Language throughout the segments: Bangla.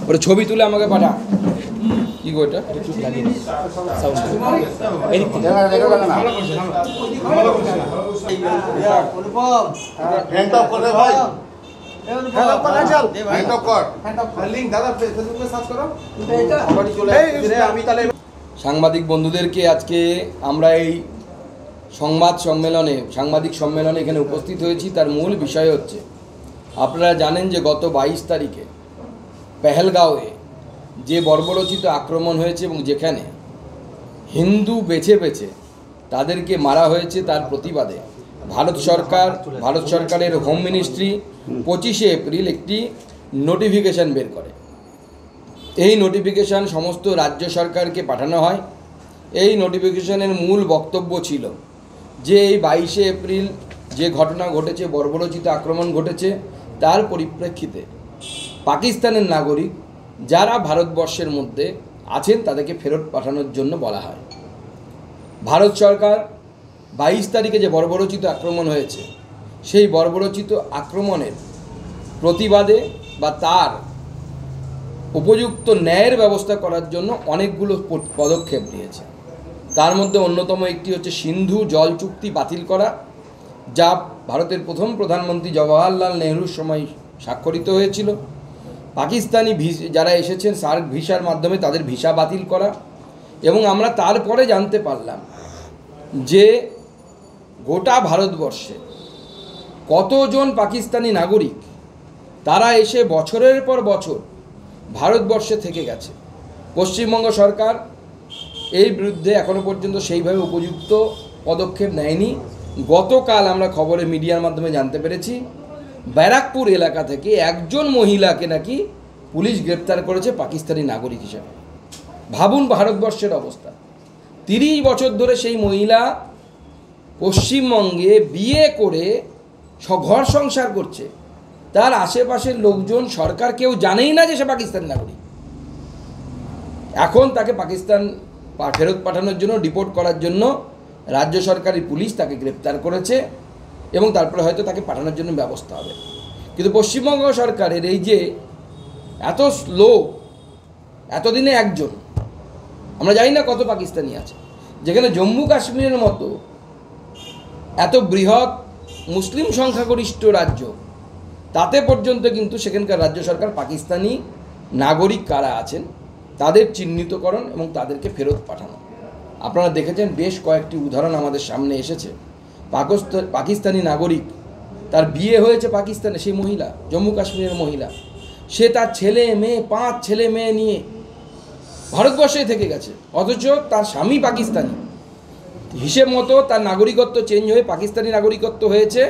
ওটা ছবি তুলে আমাকে পাঠা। কি গো এটা? সাংবাদিক বন্ধুদেরকে আজকে আমরা এই সাংবাদিক সম্মেলনে এখানে উপস্থিত হয়েছি। তার মূল বিষয় হচ্ছে, আপনারা জানেন যে গত 22 তারিখে পেহেলগাঁওয়ে যে বর্বরোচিত আক্রমণ হয়েছে এবং যেখানে হিন্দু বেছে বেছে তাদেরকে মারা হয়েছে, তার প্রতিবাদে ভারত সরকারের হোম মিনিস্ট্রি 25শে এপ্রিল একটি নোটিফিকেশান বের করে। এই নোটিফিকেশান সমস্ত রাজ্য সরকারকে পাঠানো হয়। এই নোটিফিকেশানের মূল বক্তব্য ছিল যে এই 22শে এপ্রিল যে ঘটনা ঘটেছে, বর্বরোচিত আক্রমণ ঘটেছে, তার পরিপ্রেক্ষিতে পাকিস্তানের নাগরিক যারা ভারতবর্ষের মধ্যে আছেন তাদেরকে ফেরত পাঠানোর জন্য বলা হয়। ভারত সরকার 22 তারিখে যে বর্বরোচিত আক্রমণ হয়েছে, সেই বর্বরোচিত আক্রমণের প্রতিবাদে বা তার উপযুক্ত ন্যায়ের ব্যবস্থা করার জন্য অনেকগুলো পদক্ষেপ নিয়েছে। তার মধ্যে অন্যতম একটি হচ্ছে সিন্ধু জল চুক্তি বাতিল করা, যা ভারতের প্রথম প্রধানমন্ত্রী জওহরলাল নেহরুর সময় স্বাক্ষরিত হয়েছিল। পাকিস্তানি যারা এসেছেন সার্ক ভিসার মাধ্যমে তাদের ভিসা বাতিল করা, এবং আমরা তারপরে জানতে পারলাম যে গোটা ভারতবর্ষে কতজন পাকিস্তানি নাগরিক তারা এসে বছরের পর বছর ভারতবর্ষে থেকে গেছে। পশ্চিমবঙ্গ সরকার এই বিরুদ্ধে এখনও পর্যন্ত সেইভাবে উপযুক্ত পদক্ষেপ নেয়নি। গতকাল আমরা খবরে মিডিয়ার মাধ্যমে জানতে পেরেছি ব্যারাকপুর এলাকা থেকে একজন মহিলাকে নাকি পুলিশ গ্রেপ্তার করেছে পাকিস্তানি নাগরিক হিসেবে। ভাবুন ভারতবর্ষের অবস্থা। 30 বছর ধরে সেই মহিলা পশ্চিমবঙ্গে বিয়ে করে ঘর সংসার করছে। তার আশেপাশের লোকজন, সরকার কেউ জানেই না যে সে পাকিস্তানি নাগরিক। এখন তাকে পাকিস্তান ফেরত পাঠানোর জন্য, ডিপোর্ট করার জন্য রাজ্য সরকারি পুলিশ তাকে গ্রেপ্তার করেছে এবং তারপরে হয়তো তাকে পাঠানোর জন্য ব্যবস্থা হবে। কিন্তু পশ্চিমবঙ্গ সরকারের এই যে এত স্লো, এতদিনে একজন, আমরা জানি না কত পাকিস্তানি আছে, যেখানে জম্মু কাশ্মীরের মতো এত বৃহৎ মুসলিম সংখ্যাগরিষ্ঠ রাজ্য, তাতে পর্যন্ত কিন্তু সেখানকার রাজ্য সরকার পাকিস্তানি নাগরিক কারা আছেন তাদের চিহ্নিতকরণ এবং তাদেরকে ফেরত পাঠানো। আপনারা দেখেছেন বেশ কয়েকটি উদাহরণ আমাদের সামনে এসেছে। পাকিস্তানি নাগরিক, তার বিয়ে হয়েছে পাকিস্তানে, সেই মহিলা জম্মু কাশ্মীরের মহিলা, সে তার ছেলে মেয়ে 5 ছেলে মেয়ে নিয়ে ভারতবর্ষে থেকে গেছে, অথচ তার স্বামী পাকিস্তানি। হিসেব মতো তার নাগরিকত্ব চেঞ্জ হয়ে পাকিস্তানি নাগরিকত্ব হয়েছে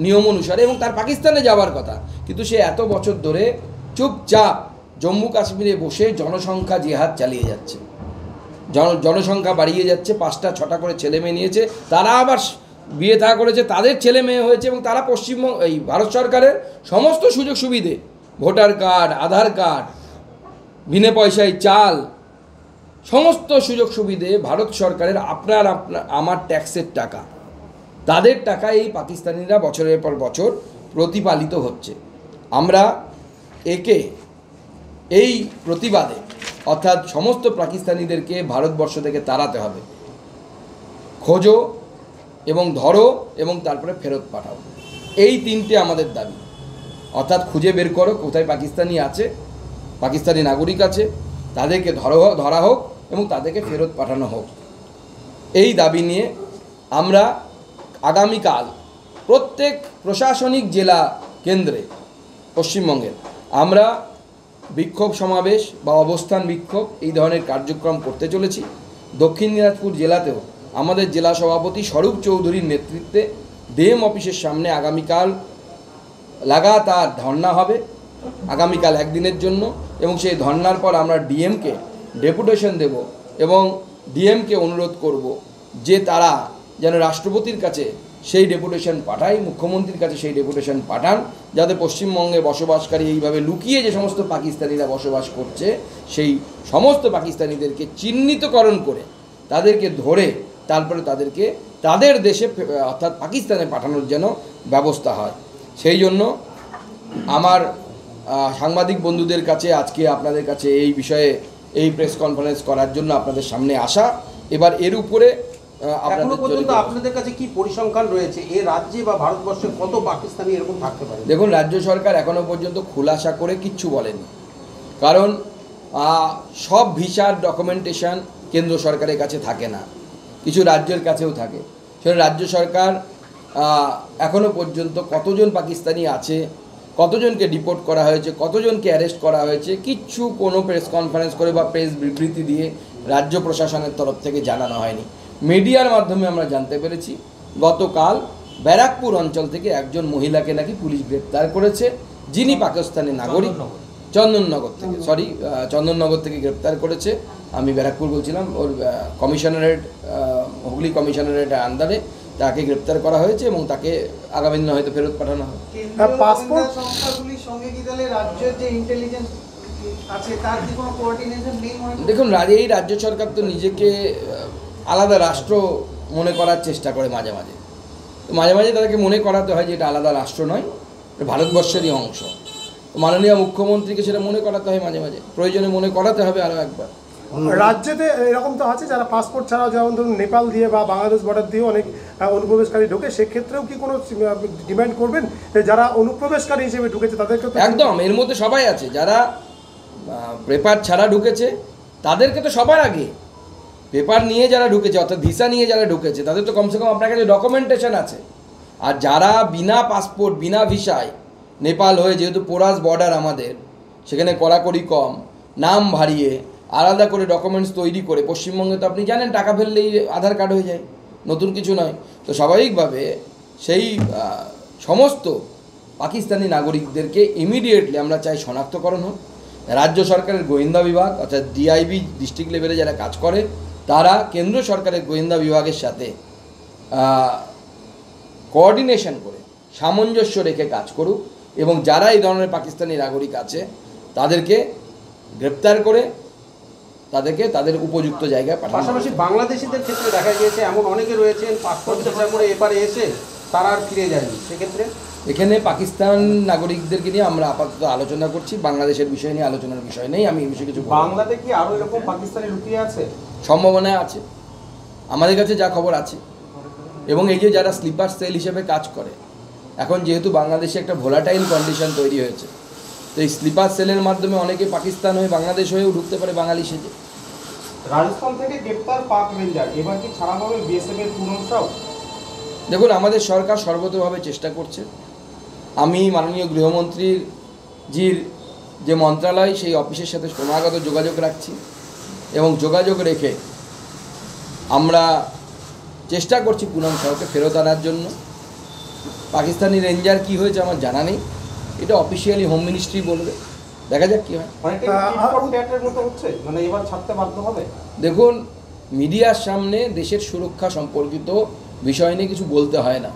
নিয়ম অনুসারে, এবং তার পাকিস্তানে যাওয়ার কথা, কিন্তু সে এত বছর ধরে চুপচাপ জম্মু কাশ্মীরে বসে জনসংখ্যা জিহাদ চালিয়ে যাচ্ছে। জনসংখ্যা বাড়িয়ে যাচ্ছে, 5টা 6টা করে ছেলে মেয়ে নিয়েছে, তারা আবার বিয়ে থা করেছে, তাদের ছেলে মেয়ে হয়েছে, এবং তারা এই ভারত সরকারের সমস্ত সুযোগ সুবিধে, ভোটার কার্ড, আধার কার্ড, বিনা পয়সায় চাল, সমস্ত সুযোগ সুবিধে ভারত সরকারের আমার ট্যাক্সের টাকা, তাদের টাকা এই পাকিস্তানিরা বছরের পর বছর প্রতিপালিত হচ্ছে। আমরা এই প্রতিবাদে, অর্থাৎ সমস্ত পাকিস্তানিদেরকে ভারতবর্ষ থেকে তাড়াতে হবে। খোঁজো এবং ধরো এবং তারপরে ফেরত পাঠাও, এই 3টে আমাদের দাবি। অর্থাৎ খুঁজে বের করো কোথায় পাকিস্তানি আছে, পাকিস্তানি নাগরিক আছে, তাদেরকে ধরা হোক এবং তাদেরকে ফেরত পাঠানো হোক। এই দাবি নিয়ে আমরা আগামীকাল প্রত্যেক প্রশাসনিক জেলা কেন্দ্রে পশ্চিমবঙ্গের আমরা বিক্ষোভ সমাবেশ বা অবস্থান বিক্ষোভ এই ধরনের কার্যক্রম করতে চলেছি। দক্ষিণ দিনাজপুর জেলাতেও আমাদের জেলা সভাপতি স্বরূপ চৌধুরীর নেতৃত্বে ডিএম অফিসের সামনে আগামীকাল লাগাতার ধর্না হবে, আগামীকাল একদিনের জন্য, এবং সেই ধর্নার পর আমরা ডিএমকে ডেপুটেশন দেব এবং ডিএমকে অনুরোধ করব যে তারা যেন রাষ্ট্রপতির কাছে সেই ডেপুটেশন পাঠায়, মুখ্যমন্ত্রীর কাছে সেই ডেপুটেশন পাঠান, যাতে পশ্চিমবঙ্গে বসবাসকারী এইভাবে লুকিয়ে যে সমস্ত পাকিস্তানিরা বসবাস করছে, সেই সমস্ত পাকিস্তানিদেরকে চিহ্নিতকরণ করে তাদেরকে ধরে তারপরে তাদেরকে তাদের দেশে অর্থাৎ পাকিস্তানে পাঠানোর যেন ব্যবস্থা হয়। সেই জন্য আমার সাংবাদিক বন্ধুদের কাছে আজকে আপনাদের কাছে এই বিষয়ে এই প্রেস কনফারেন্স করার জন্য আপনাদের সামনে আসা। এবার এর উপরে এখনো পর্যন্ত আপনাদের কাছে কি পরিসংখ্যান রয়েছে এই রাজ্যে বা ভারতবর্ষে কত পাকিস্তানি এরকম থাকতে পারে? দেখুন, রাজ্য সরকার এখনো পর্যন্ত খোলাসা করে কিচ্ছু বলেনি, কারণ সব ভিসার ডকুমেন্টেশন কেন্দ্র সরকারের কাছে থাকে না, কিছু রাজ্যের কাছেও থাকে। সেটা রাজ্য সরকার এখনো পর্যন্ত কতজন পাকিস্তানি আছে, কতজনকে ডিপোর্ট করা হয়েছে, কতজনকে অ্যারেস্ট করা হয়েছে, কিচ্ছু কোনো প্রেস কনফারেন্স করে বা প্রেস বিবৃতি দিয়ে রাজ্য প্রশাসনের তরফ থেকে জানানো হয়নি। মিডিয়ার মাধ্যমে আমরা জানতে পেরেছি গতকাল ব্যারাকপুর অঞ্চল থেকে একজন মহিলাকে নাকি পুলিশ গ্রেপ্তার করেছে, যিনি পাকিস্তানি নাগরিক। চন্দননগর থেকে গ্রেপ্তার করেছে। আমি ব্যারাকপুর বলছিলাম, ওর কমিশনারেট, হুগলি কমিশনারেট আন্ডারে তাকে গ্রেপ্তার করা হয়েছে এবং তাকে আগামী দিনে হয়তো ফেরত পাঠানো হবে। পাসপোর্ট সংস্থাগুলির সঙ্গে কি তাহলে রাজ্যের যে ইন্টেলিজেন্স আছে তার কি কোনো কোঅর্ডিনেশন নেই? দেখুন, এই রাজ্য সরকার তো নিজেকে আলাদা রাষ্ট্র মনে করার চেষ্টা করে মাঝে মাঝে। তো মাঝে মাঝে তাদেরকে মনে করাতে হয় যে এটা আলাদা রাষ্ট্র নয়, ভারতবর্ষেরই অংশ। মাননীয় মুখ্যমন্ত্রীকে সেটা মনে করাতে হয় মাঝে মাঝে, প্রয়োজনে মনে করাতে হবে আরও একবার। রাজ্যেতে এরকম তো আছে যারা পাসপোর্ট ছাড়াও, যেমন ধরুন নেপাল দিয়ে বা বাংলাদেশ বর্ডার দিয়েও অনেক অনুপ্রবেশকারী ঢোকে, সেক্ষেত্রেও কি কোনো ডিমান্ড করবেন যারা অনুপ্রবেশকারী হিসেবে ঢুকেছে তাদেরকে? একদম, এর মধ্যে সবাই আছে। যারা পেপার ছাড়া ঢুকেছে তাদেরকে তো সবার আগে, পেপার নিয়ে যারা ঢুকেছে অর্থাৎ ভিসা নিয়ে যারা ঢুকেছে তাদের তো কমসে কম আপনার কাছে ডকুমেন্টেশন আছে। আর যারা বিনা পাসপোর্ট বিনা ভিসায় নেপাল হয়ে, যেহেতু পোরাস বর্ডার আমাদের, সেখানে কড়াকড়ি কম, নাম ভারিয়ে আলাদা করে ডকুমেন্টস তৈরি করে, পশ্চিমবঙ্গে তো আপনি জানেন টাকা ফেললেই আধার কার্ড হয়ে যায়, নতুন কিছু নয়। তো স্বাভাবিকভাবে সেই সমস্ত পাকিস্তানি নাগরিকদেরকে ইমিডিয়েটলি আমরা চাই শনাক্তকরণ হোক। রাজ্য সরকারের গোয়েন্দা বিভাগ অর্থাৎ ডিআইবি, ডিস্ট্রিক্ট লেভেলে যারা কাজ করে, তারা কেন্দ্র সরকারের গোয়েন্দা বিভাগের সাথে কোঅর্ডিনেশন করে সামঞ্জস্য রেখে কাজ করুক এবং যারা এই ধরনের পাকিস্তানি নাগরিক আছে তাদেরকে গ্রেপ্তার করে তাদেরকে তাদের উপযুক্ত জায়গায় পাঠানো। পাশাপাশি বাংলাদেশিদের ক্ষেত্রে দেখা গিয়েছে এমন অনেকে রয়েছেন পাসপোর্ট ভিসা করে এপারে এসে তারা আর ফিরে যায়নি, সেক্ষেত্রে এখানে পাকিস্তান নাগরিকদেরকে নিয়ে আমরা আপাতত আলোচনা করছি, বাংলাদেশের বিষয় নিয়ে আলোচনার বিষয় নেই। আমি এই বিষয়ে কিছু বাংলাতে কি আরও এরকম পাকিস্তানি লুকিয়ে আছে? সম্ভাবনা আছে, আমাদের কাছে যা খবর আছে। এবং এই যে যারা স্লিপার সেল হিসেবে কাজ করে, এখন যেহেতু বাংলাদেশে একটা ভোলাটাইল কন্ডিশন তৈরি হয়েছে, তো এই স্লিপার সেলের মাধ্যমে অনেকে পাকিস্তান হয়ে বাংলাদেশ হয়েও ঢুকতে পারে বাঙালি সেজে। রাজস্থান থেকে গ্রেপ্তার পাক রেঞ্জার, এবার কি ছাড়া হবে বিএসএফের পুনঃসব? দেখুন, আমাদের সরকার সর্বতভাবে চেষ্টা করছে। আমি মাননীয় গৃহমন্ত্রীর যে মন্ত্রণালয়, সেই অফিসের সাথে ক্রমাগত যোগাযোগ রাখছি এবং যোগাযোগ রেখে আমরা চেষ্টা করছি পুনম সাহকে ফেরত আনার জন্য। পাকিস্তানি রেঞ্জার কি হয়েছে আমার জানা নেই, এটা অফিসিয়ালি হোম মিনিস্ট্রি বলবে, দেখা যাক কী হয়। মানে এবার ছাড়তে বাধ্য হবে। দেখুন, মিডিয়ার সামনে দেশের সুরক্ষা সম্পর্কিত বিষয় নিয়ে কিছু বলতে হয় না।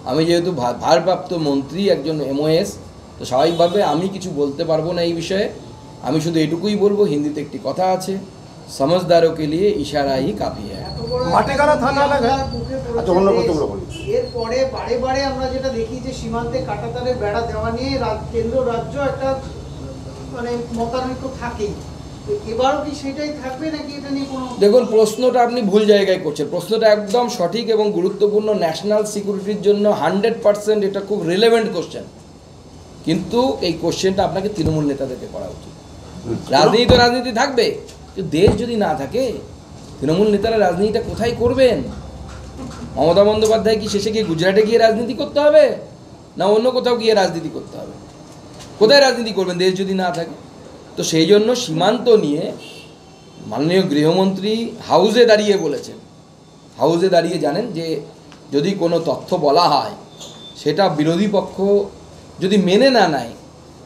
আমি যেহেতু ভারপ্রাপ্ত মন্ত্রী, একজন MOS, তো স্বাভাবিকভাবে আমি কিছু বলতে পারবো না এই বিষয়ে। আমি শুধু এটুকুই বলবো, হিন্দিতে একটি কথা আছে, সমঝদারোं के लिए ইশারা ही কাফি है। মাটিগাড়া থানা এরপরে বারে বারে আমরা যেটা দেখি যে সীমান্তে কাঁটাতারের বেড়া দেওয়া নিয়ে কেন্দ্র রাজ্য একটা মানে মতানৈক্য থাকেই, এবারও কি সেটাই থাকবে নাকি এটা নিয়ে কোনো? দেখুন, প্রশ্নটা আপনি ভুল জায়গায় করছেন। প্রশ্নটা একদম সঠিক এবং গুরুত্বপূর্ণ, ন্যাশনাল সিকিউরিটির জন্য 100% এটা খুব রিলেভেন্ট কোশ্চেন। কিন্তু এই কোশ্চেনটা আপনাকে তৃণমূল নেতাদেরকে করা উচিত। রাজনীতি তো রাজনীতি থাকবে, কিন্তু দেশ যদি না থাকে, তৃণমূল নেতারা রাজনীতিটা কোথায় করবেন? মমতা বন্দ্যোপাধ্যায় কি শেষে গিয়ে গুজরাটে গিয়ে রাজনীতি করতে হবে, না অন্য কোথাও গিয়ে রাজনীতি করতে হবে? কোথায় রাজনীতি করবেন দেশ যদি না থাকে? তো সেই জন্য সীমান্ত নিয়ে মাননীয় গৃহমন্ত্রী হাউসে দাঁড়িয়ে বলেছেন, হাউসে দাঁড়িয়ে জানেন যে যদি কোনো তথ্য বলা হয় সেটা বিরোধী পক্ষ যদি মেনে না নেয়,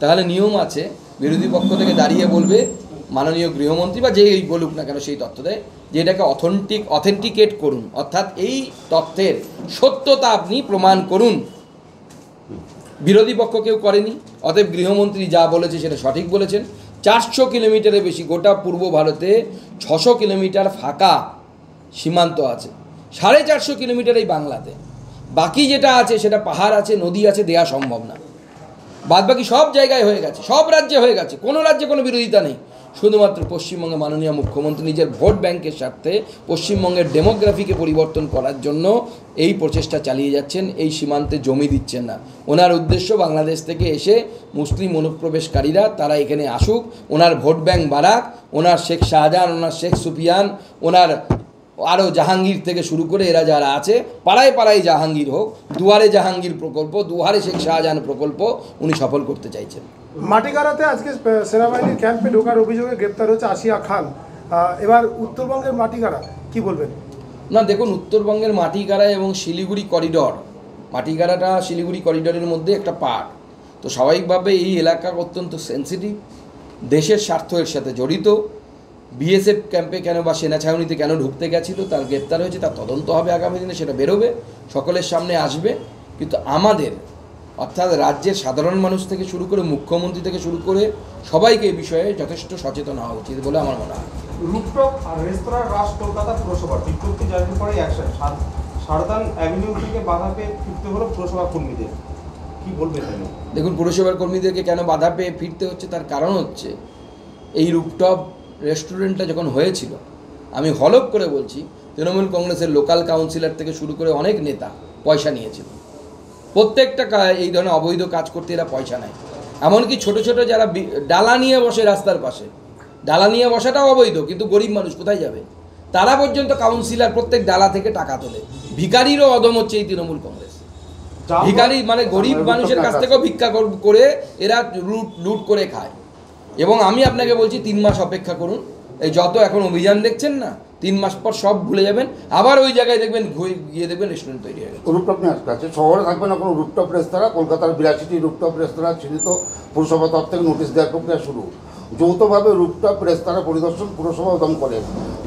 তাহলে নিয়ম আছে বিরোধী পক্ষ থেকে দাঁড়িয়ে বলবে মাননীয় গৃহমন্ত্রী বা যেই বলুক না কেন সেই তথ্য দেয় যে এটাকে অথেন্টিকেট করুন, অর্থাৎ এই তথ্যের সত্যতা আপনি প্রমাণ করুন। বিরোধী পক্ষ কেউ করেনি, অতএব গৃহমন্ত্রী যা বলেছে সেটা সঠিক বলেছেন। 400 কিলোমিটারের বেশি, গোটা পূর্ব ভারতে 600 কিলোমিটার ফাঁকা সীমান্ত আছে, 450 কিলোমিটার এই বাংলাতে, বাকি যেটা আছে সেটা পাহাড় আছে, নদী আছে, দেয়া সম্ভব না। বাদবাকি সব জায়গায় হয়ে গেছে, সব রাজ্যে হয়ে গেছে, কোনো রাজ্যে কোনো বিরোধিতা নেই। শুধুমাত্র পশ্চিমবঙ্গে মাননীয় মুখ্যমন্ত্রী নিজের ভোট ব্যাংকের স্বার্থে পশ্চিমবঙ্গের ডেমোগ্রাফিকে পরিবর্তন করার জন্য এই প্রচেষ্টা চালিয়ে যাচ্ছেন, এই সীমান্তে জমি দিচ্ছেন না। ওনার উদ্দেশ্য বাংলাদেশ থেকে এসে মুসলিম অনুপ্রবেশকারীরা তারা এখানে আসুক, ওনার ভোট ব্যাংক বাড়াক, ওনার শেখ শাহজাহান, ওনার শেখ সুফিয়ান, ওনার আরও জাহাঙ্গীর থেকে শুরু করে এরা যারা আছে, পাড়ায় পাড়ায় জাহাঙ্গীর হোক, দুয়ারে জাহাঙ্গীর প্রকল্প, দুয়ারে শেখ শাহজাহান প্রকল্প উনি সফল করতে চাইছেন। মাটিগাড়াতে আজকে সেনাবাহিনীর ক্যাম্পে ঢোকার অভিযোগে গ্রেপ্তার হচ্ছে আসিয়া খান। এবার উত্তরবঙ্গের মাটিগাড়া কি বলবেন? না দেখুন, উত্তরবঙ্গের মাটিগাড়া এবং শিলিগুড়ি করিডর, মাটিগাড়াটা শিলিগুড়ি করিডরের মধ্যে একটা পার্ট, তো স্বাভাবিকভাবে এই এলাকা অত্যন্ত সেন্সিটিভ, দেশের স্বার্থের সাথে জড়িত। বিএসএফ ক্যাম্পে কেন বা সেনা ছাউনিতে কেন ঢুকতে গেছিল, তার গ্রেপ্তার হয়েছে, তার তদন্ত হবে আগামী দিনে, সেটা বেরোবে, সকলের সামনে আসবে। কিন্তু আমাদের অর্থাৎ রাজ্যের সাধারণ মানুষ থেকে শুরু করে মুখ্যমন্ত্রী থেকে শুরু করে সবাইকে এই বিষয়ে যথেষ্ট সচেতন হওয়া উচিত বলে আমার মনে হয়। রুফটপ আর রেস্তোরাঁ রাশ কলকাতা পুরসভার বিজ্ঞপ্তি জারির পরে অ্যাকশন, সারদান অ্যাভিনিউ থেকে বাধা পেয়ে ফিরতে হলো পুরসভা কর্মীদের, কি বলবেন? দেখুন, পুরসভার কর্মীদেরকে কেন বাধা পেয়ে ফিরতে হচ্ছে, তার কারণ হচ্ছে এই রুফটপ রেস্টুরেন্টটা যখন হয়েছিল, আমি হলফ করে বলছি, তৃণমূল কংগ্রেসের লোকাল কাউন্সিলর থেকে শুরু করে অনেক নেতা পয়সা নিয়েছিল। প্রত্যেকটা এই ধরনের অবৈধ কাজ করতে এরা পয়সা নেয়। এমনকি ছোটো ছোটো যারা ডালা নিয়ে বসে রাস্তার পাশে, ডালা নিয়ে বসাটাও অবৈধ, কিন্তু গরিব মানুষ কোথায় যাবে, তারা পর্যন্ত কাউন্সিলর প্রত্যেক ডালা থেকে টাকা তোলে। ভিখারিরও অদম হচ্ছে এই তৃণমূল কংগ্রেস। ভিখারি মানে গরিব মানুষের কাছ থেকেও ভিক্ষা করে এরা লুট করে খায়। এবং আমি আপনাকে বলছি 3 মাস অপেক্ষা করুন, এই যত এখন অভিযান দেখছেন না, 3 মাস পর সব ভুলে যাবেন, আবার ওই জায়গায় দেখবেন গিয়ে দেখবেন রেস্টুরেন্ট তৈরি হয়ে গেছে। রুফটপ নিয়ে আসতে আছে, শহরে থাকবে না কোনো রুফটপ রেস্তোরাঁ। কলকাতার 82টি রুফটপ রেস্তোরাঁ চিহ্নিত, পুরসভা তরফ থেকে নোটিশ দেওয়ার প্রক্রিয়া শুরু। যৌথভাবে রুফটপ রেস্তোরাঁ পরিদর্শন পুরসভা উদ্যম করে।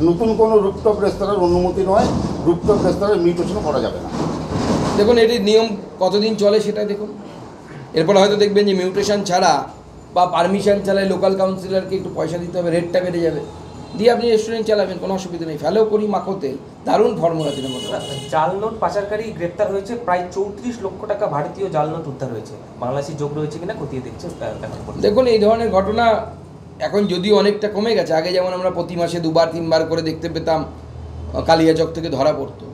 নতুন কোনো রুফটপ রেস্তোরাঁর অনুমতি নয়, রুফটপ রেস্তোরাঁর মিউটেশনও করা যাবে না। দেখুন, এটির নিয়ম কতদিন চলে সেটাই দেখুন। এরপর হয়তো দেখবেন যে মিউটেশন ছাড়া বা পারমিশন ছাড়াই লোকাল কাউন্সিলরকে একটু পয়সা দিতে হবে, রেটটা বেড়ে যাবে, দিয়ে আপনি রেস্টুরেন্ট চালাবেন, কোনো অসুবিধা নেই। ফেলেও করি মাখো তেল, দারুণ ফর্মুলা তৃণমূল। জাল নোট পাচারকারী গ্রেপ্তার হয়েছে, প্রায় 34 লক্ষ টাকা ভারতীয় জাল নোট উদ্ধার হয়েছে। বাংলাদেশি যোগ রয়েছে কিনা খতিয়ে দেখছে। দেখুন, এই ধরনের ঘটনা এখন যদিও অনেকটা কমে গেছে। আগে যেমন আমরা প্রতি মাসে 2-3 করে দেখতে পেতাম কালিয়াচক থেকে ধরা পড়তো।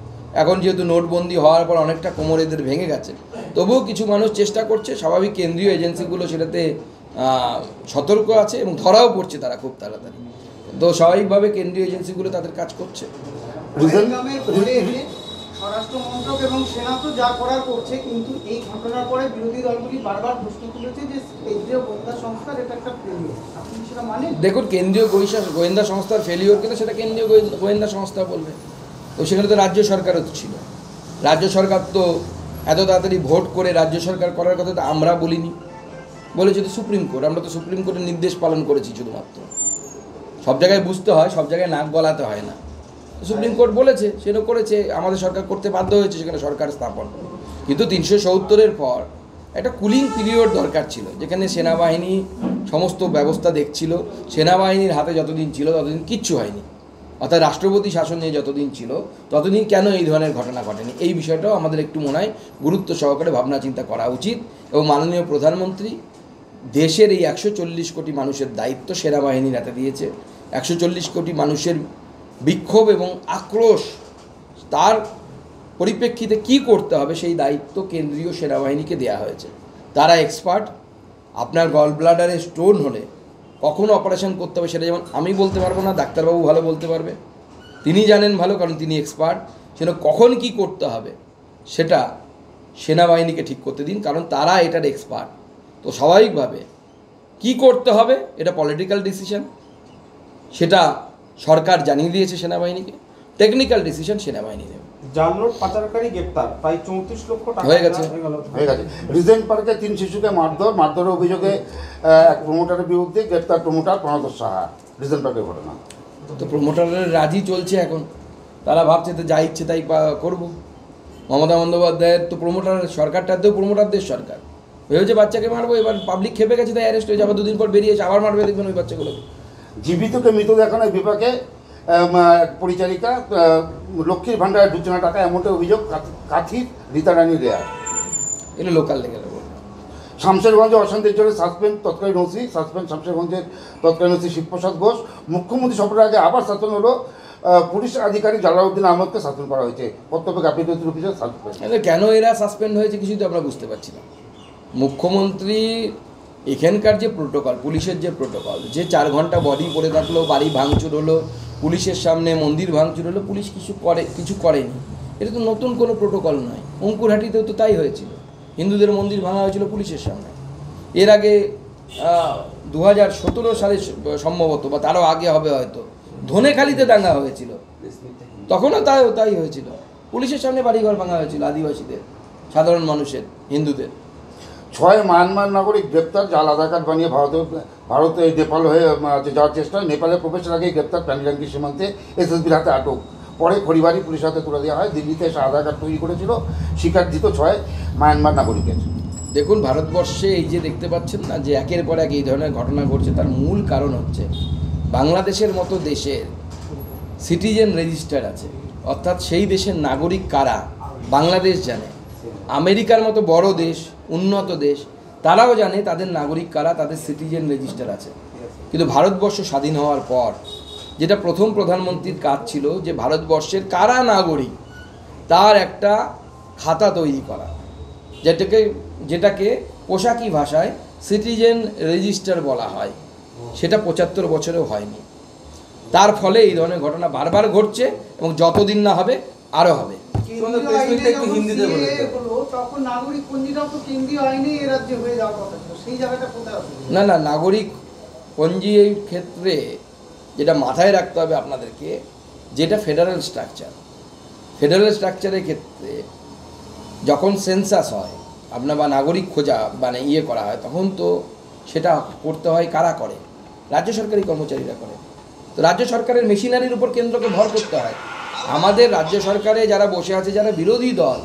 এখন যেহেতু নোটবন্দি হওয়ার পর অনেকটা কোমর এদের ভেঙে গেছে, তবুও কিছু মানুষ চেষ্টা করছে। স্বাভাবিক, কেন্দ্রীয় এজেন্সিগুলো সেটাতে সতর্ক আছে এবং ধরাও পড়ছে তারা খুব তাড়াতাড়ি। তো স্বাভাবিকভাবে কেন্দ্রীয় এজেন্সিগুলো তাদের কাজ করছে। স্বরাষ্ট্র মন্ত্রক এবং সেনা তো যা করার করছে, কিন্তু এই ঘটনার পরে বিরোধী দলগুলি বারবার প্রশ্ন তুলেছে যে কেন্দ্রীয় গোয়েন্দা সংস্থার এটা একটা ফেলিওর। আপনি সেটা মানেন? দেখুন, কেন্দ্রীয় গোয়েন্দা সংস্থার ফেলিওর কিনা সেটা কেন্দ্রীয় গোয়েন্দা সংস্থা বলবে। তো সেখানে তো রাজ্য সরকারও ছিল। রাজ্য সরকার তো এত তাড়াতাড়ি ভোট করে রাজ্য সরকার করার কথা তো আমরা বলিনি, বলেছে তো সুপ্রিম কোর্ট। আমরা তো সুপ্রিম কোর্টের নির্দেশ পালন করেছি শুধুমাত্র। সব জায়গায় বুঝতে হয়, সব জায়গায় নাক গলাতে হয় না। সুপ্রিম কোর্ট বলেছে, সেটা করেছে, আমাদের সরকার করতে বাধ্য হয়েছে সেখানে সরকার স্থাপন। কিন্তু 370-এর পর একটা কুলিং পিরিয়ড দরকার ছিল, যেখানে সেনাবাহিনী সমস্ত ব্যবস্থা দেখছিল। সেনাবাহিনীর হাতে যতদিন ছিল ততদিন কিচ্ছু হয়নি, অর্থাৎ রাষ্ট্রপতি শাসন নিয়ে যতদিন ছিল ততদিন কেন এই ধরনের ঘটনা ঘটেনি, এই বিষয়টাও আমাদের একটু মনে হয় গুরুত্ব সহকারে ভাবনা চিন্তা করা উচিত। এবং মাননীয় প্রধানমন্ত্রী দেশের এই 140 কোটি মানুষের দায়িত্ব সেনাবাহিনীর হাতে দিয়েছে। 140 কোটি মানুষের বিক্ষোভ এবং আক্রোশ, তার পরিপ্রেক্ষিতে কি করতে হবে সেই দায়িত্ব কেন্দ্রীয় সেনাবাহিনীকে দেওয়া হয়েছে। তারা এক্সপার্ট। আপনার গল ব্লাডারে স্টোন হলে কখন অপারেশন করতে হবে সেটা যেমন আমি বলতে পারবো না, ডাক্তারবাবু ভালো বলতে পারবে, তিনি জানেন ভালো, কারণ তিনি এক্সপার্ট। সেটা কখন কি করতে হবে সেটা সেনাবাহিনীকে ঠিক করতে দিন, কারণ তারা এটার এক্সপার্ট। তো স্বাভাবিকভাবে কি করতে হবে এটা পলিটিক্যাল ডিসিশন, সেটা সরকার জানিয়ে দিয়েছে সেনাবাহিনীকে। টেকনিক্যাল ডিসিশন সেনাবাহিনী নেবে। জাল নোট পাচারকারী গ্রেপ্তার, প্রায় 34 লক্ষ টাকা হয়ে গেছে। রিজেন্ট পার্কে 3 শিশুকে মারধরের অভিযোগে এক প্রমোটারের বিরুদ্ধে গ্রেপ্তার প্রমোটার প্রণত সাহা। রিজেন্ট পার্কের ঘটনা। তো প্রমোটারের রাজি চলছে এখন, তারা ভাবছে তো যা ইচ্ছে তাই করব। মমতা বন্দ্যোপাধ্যায়ের তো প্রমোটার, সরকারটাতেও প্রমোটারদের সরকার ভেবেছে বাচ্চাকে মারবো, এবার পাবলিক খেপে গেছে তাই অ্যারেস্ট হয়ে যাবে, 2 দিন পর বেরিয়ে এসে আবার মারবে, দেখবেন ওই বাচ্চাগুলোকে। জীবিতকে মৃত দেখানোর বিপাকে পরিচারিকা লক্ষ্মীর ভাণ্ডারে ঢুকছে না টাকা, এমনটা অভিযোগ কাথির রীতা রানী রেয়ার। এটা লোকাল লেভেলে বলবো। শামশেরগঞ্জে অশান্তির জন্য সাসপেন্ড তৎকালীন ওসি, সাসপেন্ড শামশেরগঞ্জের তৎকালীন ওসি শিবপ্রসাদ ঘোষ। মুখ্যমন্ত্রী সফরের আগে আবার সাসপেন্ড হলো পুলিশ আধিকারিক জালালউদ্দিন আহমদকে সাসপেন্ড করা হয়েছে, কর্তব্য গাফিলতি অফিসার সাসপেন্ড। কেন এরা সাসপেন্ড হয়েছে কিছুই তো আমরা বুঝতে পারছি না। মুখ্যমন্ত্রী এখানকার যে প্রোটোকল, পুলিশের যে প্রোটোকল, যে 4 ঘন্টা বডি পড়ে থাকলো, বাড়ি ভাঙচুর হলো, পুলিশের সামনে মন্দির ভাঙচুর হলো, পুলিশ কিছু করেনি, এটা তো নতুন কোনো প্রোটোকল নয়। অঙ্কুরহাটিতেও তো তাই হয়েছিল, হিন্দুদের মন্দির ভাঙা হয়েছিল পুলিশের সামনে। এর আগে 2017 সালে সম্ভবত, বা তারও আগে হবে হয়তো, ধনেখালিতে দাঙ্গা হয়েছিল, তখনও তাই হয়েছিল, পুলিশের সামনে বাড়িঘর ভাঙা হয়েছিল আদিবাসীদের, সাধারণ মানুষের, হিন্দুদের। 6 মায়ানমার নাগরিক গ্রেপ্তার, জাল আধার কার্ড বানিয়ে ভারতে নেপাল হয়ে যাওয়ার চেষ্টা। নেপালে প্রবেশের আগেই গ্রেপ্তার, প্যানিরাঙ্গি সীমান্তে এসএসবির হাতে আটক, পরে খড়িবাড়ি পুলিশের হাতে তুলে দেওয়া হয়। দিল্লিতে এসে আধার কার্ড তৈরি করেছিল, স্বীকার দিত 6 মায়ানমার নাগরিকের। দেখুন, ভারতবর্ষে এই যে দেখতে পাচ্ছেন না যে একের পর এক এই ধরনের ঘটনা ঘটছে, তার মূল কারণ হচ্ছে বাংলাদেশের মতো দেশের সিটিজেন রেজিস্টার আছে, অর্থাৎ সেই দেশের নাগরিক কারা বাংলাদেশ জানে, আমেরিকার মতো বড় দেশ, উন্নত দেশ, তারাও জানে তাদের নাগরিক কারা, তাদের সিটিজেন রেজিস্টার আছে। কিন্তু ভারতবর্ষ স্বাধীন হওয়ার পর যেটা প্রথম প্রধানমন্ত্রীর কাজ ছিল যে ভারতবর্ষের কারা নাগরিক তার একটা খাতা তৈরি করা, যেটাকে পোশাকি ভাষায় সিটিজেন রেজিস্টার বলা হয়। সেটা 75 বছরেও হয়নি। তার ফলে এই ধরনের ঘটনা বারবার ঘটছে এবং যতদিন না হবে আরও হবে। তখন নাগরিক পঞ্জিটাও তো কেন্দ্রীয় আইনে এ রাজ্যে হয়ে যাওয়ার কথা ছিল, সেই জায়গাটা কোথায়? না, নাগরিক পঞ্জি এই ক্ষেত্রে যেটা মাথায় রাখতে হবে আপনাদেরকে, যেটা ফেডারেল স্ট্রাকচারের ক্ষেত্রে যখন সেন্সাস হয় আপনার বা নাগরিক খোঁজা মানে করা হয়, তখন তো সেটা করতে হয় কারা করে? রাজ্য সরকারি কর্মচারীরা করে। তো রাজ্য সরকারের মেশিনারির উপর কেন্দ্রকে ভর করতে হয়। আমাদের রাজ্য সরকারে যারা বসে আছে, যারা বিরোধী দল,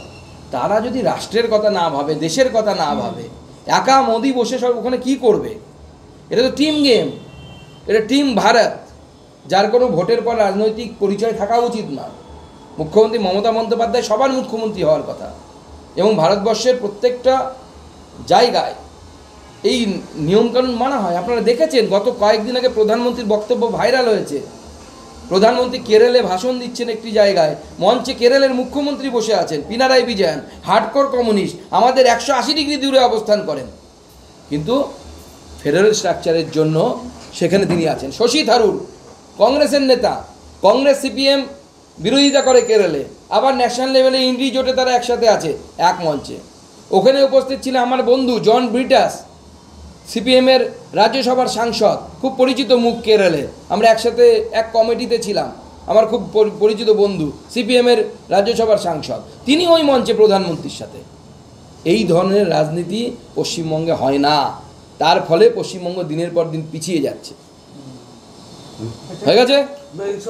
তারা যদি রাষ্ট্রের কথা না ভাবে, দেশের কথা না ভাবে, একা মোদি বসে সব ওখানে কী করবে? এটা তো টিম গেম, এটা টিম ভারত, যার কোনো ভোটের পর রাজনৈতিক পরিচয় থাকা উচিত না। মুখ্যমন্ত্রী মমতা বন্দ্যোপাধ্যায় সবার মুখ্যমন্ত্রী হওয়ার কথা, এবং ভারতবর্ষের প্রত্যেকটা জায়গায় এই নিয়মকানুন মানা হয়। আপনারা দেখেছেন গত কয়েকদিন আগে প্রধানমন্ত্রীর বক্তব্য ভাইরাল হয়েছে। প্রধানমন্ত্রী কেরলে ভাষণ দিচ্ছেন একটি জায়গায়, মঞ্চে কেরলের মুখ্যমন্ত্রী বসে আছেন, পিনারাই বিজয়ন, হার্ডকোর কমিউনিস্ট, আমাদের 180 ডিগ্রি দূরে অবস্থান করেন, কিন্তু ফেডারেল স্ট্রাকচারের জন্য সেখানে তিনি আছেন। শশী থারুর কংগ্রেসের নেতা, কংগ্রেস সিপিএম বিরোধিতা করে কেরলে, আবার ন্যাশনাল লেভেলে ইন্ডি জোটে তারা একসাথে আছে এক মঞ্চে। ওখানে উপস্থিত ছিলেন আমার বন্ধু জন ব্রিটাস, সিপিএমের রাজ্যসভার সাংসদ, খুব পরিচিত মুখ কেরলে, আমরা একসাথে এক কমিটিতে ছিলাম, আমার খুব পরিচিত বন্ধু, সিপিএমের রাজ্যসভার সাংসদ, তিনি ওই মঞ্চে প্রধানমন্ত্রীর সাথে। এই ধরনের রাজনীতি পশ্চিমবঙ্গে হয় না, তার ফলে পশ্চিমবঙ্গ দিনের পর দিন পিছিয়ে যাচ্ছে। হয়ে গেছে।